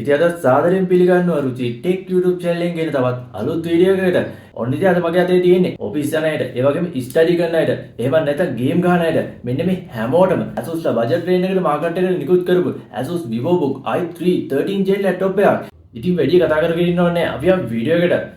ඉතින් අද සාදරයෙන් පිළිගන්නවා රුචි ටෙක් YouTube channel එකෙන් ගෙන තවත් අලුත් වීඩියෝ එකකට. ඔන්න ඉතින් අද මගේ අතේ තියෙන්නේ ඔෆිස් යන අයට, ඒ වගේම ස්ටඩි කරන අයට, එහෙම නැත්නම් ගේම් ගහන අයට මෙන්න මේ හැමෝටම Asus ලා බජට් රේන්ජ් එකට මාකට් එකට නිකුත් කරපු Asus VivoBook i3 13 Gen laptop එකක්. ඉතින් වැඩි කතා කරගෙන ඉන්න ඕනේ අපි ආ වීඩියෝ එකට.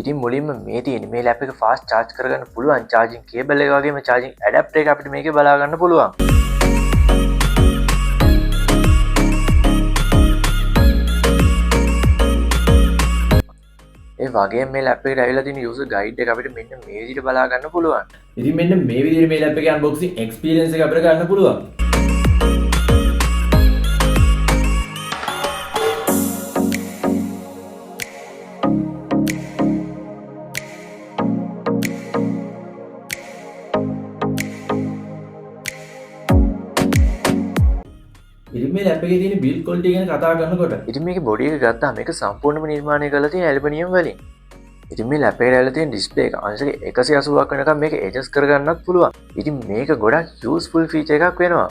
ඉතින් මුලින්ම මේ තියෙන මේ ලැප් එක ෆාස්ට් charge කරගන්න පුළුවන් charging cable එක වගේම charging adapter එක අපිට මේකේ බලා ගන්න පුළුවන්. ඒ වගේම මේ ලැප් එකට ඇවිල්ලා තියෙන user guide එක අපිට මෙන්න මේ විදිහට බලා ගන්න පුළුවන්. ඉතින් මෙන්න මේ විදිහට මේ ලැප් එකේ unboxing experience එක අපිට ගන්න පුළුවන්. ඉතින් මේ ලැප් එකේ තියෙන build quality ගැන කතා කරනකොට ඉතින් මේකේ body එක ගත්තාම මේක සම්පූර්ණයෙන්ම නිර්මාණය කරලා තියෙන ඇලුමිනියම් වලින්. ඉතින් මේ ලැප් එකට ඇවිල්ලා තියෙන display එක අංශක 180ක් වෙනකම් මේක adjust කරගන්නත් පුළුවන්. ඉතින් මේක ගොඩක් useful feature එකක් වෙනවා.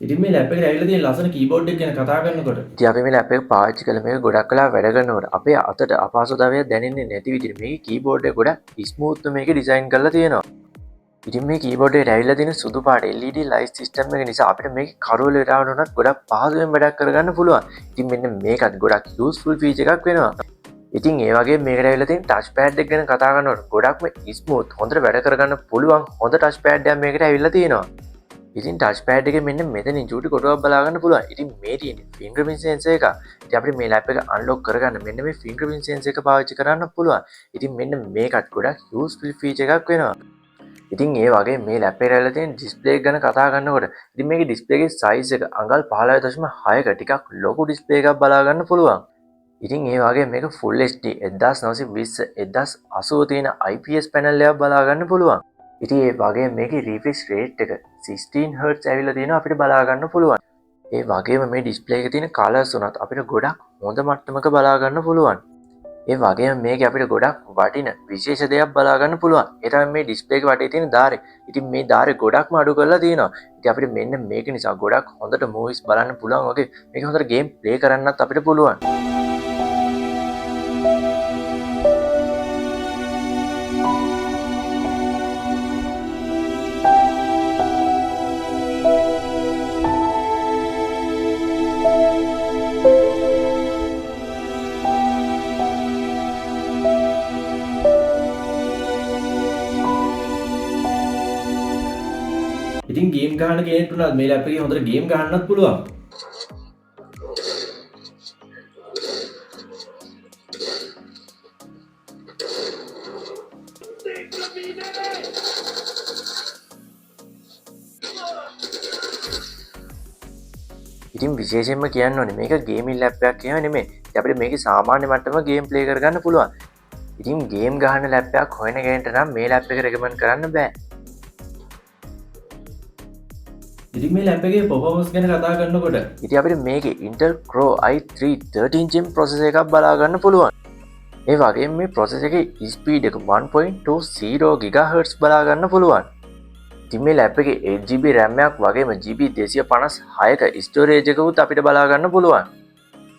ඉතින් මේ ලැප් එකට ඇවිල්ලා තියෙන ලස්සන keyboard එක ගැන කතා කරනකොට ඉතින් අපි මේ ලැප් එක පාවිච්චි කළා මේක ගොඩක් කලා වැඩ කරනකොට අපේ අතට අපහසුතාවයක් දැනෙන්නේ නැති විදිහට මේකේ keyboard එක ගොඩක් smooth මේක design කරලා තියෙනවා. ඉතින් මේ keyboard එකට ඇවිල්ලා තියෙන සුදු පාට LED light system එක නිසා අපිට මේක කරවල විරාවන උනත් ගොඩක් පහසුවෙන් වැඩක් කරගන්න පුළුවන්. ඉතින් මෙන්න මේකත් ගොඩක් useful feature එකක් වෙනවා. ඉතින් ඒ වගේ මේකට ඇවිල්ලා තියෙන touch pad එක ගැන කතා කරනකොට ගොඩක්ම smooth හොඳට වැඩ කරගන්න පුළුවන් හොඳ touch pad එකක් මේකට ඇවිල්ලා තියෙනවා. ඉතින් touch pad එකේ මෙන්න මෙතනින් චූටි කොටුවක් බලා ගන්න පුළුවන්. ඉතින් මේ තියෙන fingerprint sensor එක. ඉතින් අපිට මේ ලැප් එක unlock කරගන්න මෙන්න මේ fingerprint sensor එක පාවිච්චි කරන්න පුළුවන්. ඉතින් මෙන්න මේකත් ගොඩක් useful feature එකක් වෙනවා. ඉතින් ඒ වගේ මේ ලැප් එකට ඇවිල්ලා තියෙන display එක ගැන කතා කරනකොට ඉතින් මේකේ display එකේ size එක අඟල් 15.6ක ටිකක් ලොකු display එකක් බලා ගන්න පුළුවන්. ඉතින් ඒ වගේ මේක full HD 1920 1080 තියෙන IPS panel එකක් බලා ගන්න පුළුවන්. ඉතින් ඒ වගේ මේකේ refresh rate එක 16 Hz ඇවිල්ලා තියෙනවා අපිට බලා ගන්න පුළුවන්. ඒ වගේම මේ display එකේ තියෙන colors උනත් අපිට ගොඩක් හොඳ මට්ටමක බලා ගන්න පුළුවන්. ඒ වගේම මේක අපිට ගොඩක් වටින විශේෂ දෙයක් බලා ගන්න පුළුවන්. ඒ තමයි මේ ඩිස්ප්ලේ එක වටේ තියෙන ධාරය. ඉතින් මේ ධාරය ගොඩක්ම අඩු කරලා තියෙනවා. ඉතින් අපිට මෙන්න මේක නිසා ගොඩක් හොඳට මූවිස් බලන්න පුළුවන් වගේ මේක හොඳට ගේම් ප්ලේ කරන්නත් අපිට පුළුවන්. ඉතින් ගේම් ගහන කෙනෙක්ට උනත් මේ ලැප් එකේ හොඳට ගේම් ගහන්නත් පුළුවන්. ඉතින් විශේෂයෙන්ම කියන්න ඕනේ මේක ගේමින් ලැප් එකක් එහෙම නෙමෙයි. ඉතින් අපිට මේකේ සාමාන්‍ය මට්ටම ගේම් ප්ලේ කරගන්න පුළුවන්. ඉතින් ගේම් ගහන ලැප් එකක් හොයන කෙනෙක්ට නම් මේ ලැප් එක රෙකමන්ඩ් කරන්න බෑ. ඉතින් මේ ලැප් එකේ performance ගැන කතා කරනකොට ඉතින් අපිට මේකේ Intel Core i3 13 Gen processor එකක් බලා ගන්න පුළුවන්. ඒ වගේම මේ processor එකේ speed එක 1.20 GHz බලා ගන්න පුළුවන්. ඉතින් මේ ලැප් එකේ 8GB RAM එකක් වගේම GB 256ක storage එකකුත් අපිට බලා ගන්න පුළුවන්.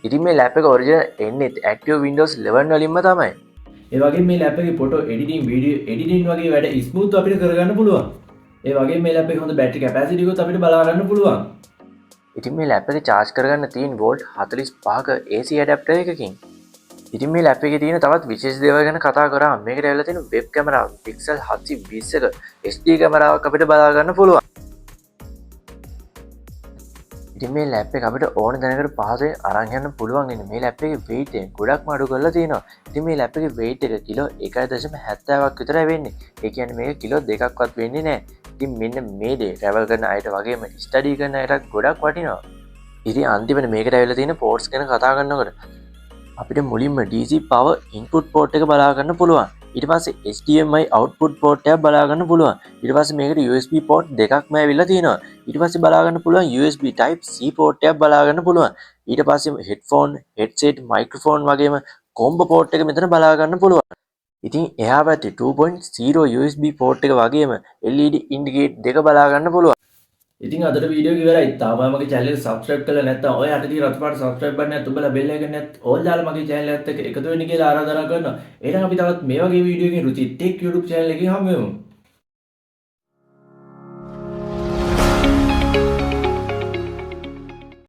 ඉතින් මේ ලැප් එක original එන්නේ active Windows 11 වලින්ම තමයි. ඒ වගේම මේ ලැප් එකේ photo editing, video editing වගේ වැඩ smooth අපිට කරගන්න පුළුවන්. ඒ වගේ මේ ලැප් එකේ හොඳ බැටරි කැපැසිටි එකත් අපිට බලා ගන්න පුළුවන්. ඉතින් මේ ලැප් එක charge කරගන්න තියෙන volt 45ක AC adapter එකකින්. ඉතින් මේ ලැප් එකේ තියෙන තවත් විශේෂ දේවල් ගැන කතා කරාම මේකට ඇවිල්ලා තියෙන වෙබ් කැමරාව pixel 720ක HD කැමරාවක් අපිට බලා ගන්න පුළුවන්. ඉතින් මේ ලැප් එක අපිට ඕන දැනකට පහසුවෙන් අරන් යන්න පුළුවන් ඉන්නේ. මේ ලැප් එකේ weight එක ගොඩක්ම අඩු කරලා තියෙනවා. ඉතින් මේ ලැප් එකේ weight එක කිලෝ 1.70ක් විතරයි වෙන්නේ. ඒ කියන්නේ මේක කිලෝ 2ක්වත් වෙන්නේ නැහැ. ඉතින් මෙන්න මේ දේ travel කරන අයට වගේම study කරන අයට ගොඩක් වටිනවා. ඉතින් අන්තිමට මේකට ඇවිල්ලා තියෙන ports ගැන කතා කරනකොට අපිට මුලින්ම DC power input port එක බලා ගන්න පුළුවන්. ඊට පස්සේ HDMI output port එකක් බලා ගන්න පුළුවන්. ඊට පස්සේ මේකට USB port දෙකක්ම ඇවිල්ලා තියෙනවා. ඊට පස්සේ බලා ගන්න පුළුවන් USB type C port එකක් බලා ගන්න පුළුවන්. ඊට පස්සේ headphone, headset, microphone වගේම combo port එක මෙතන බලා ගන්න පුළුවන්. ඉතින් එහා පැත්තේ 2.0 USB port එක වගේම LED indicate දෙක බලා ගන්න පුළුවන්. ඉතින් අදට වීඩියෝ එක ඉවරයි. තාම මගේ channel එක subscribe කරලා නැත්නම් ඔය යට තියෙන රතු පාට subscribe button එක තුඹලා bell එක නැත් all දාලා මගේ channel එකත් එක්ක එකතු වෙන්න කියලා ආරාධනා කරනවා. එහෙනම් අපි තවත් මේ වගේ වීඩියෝ එකකින් රුචි tech YouTube channel එකකින් හමු වෙමු.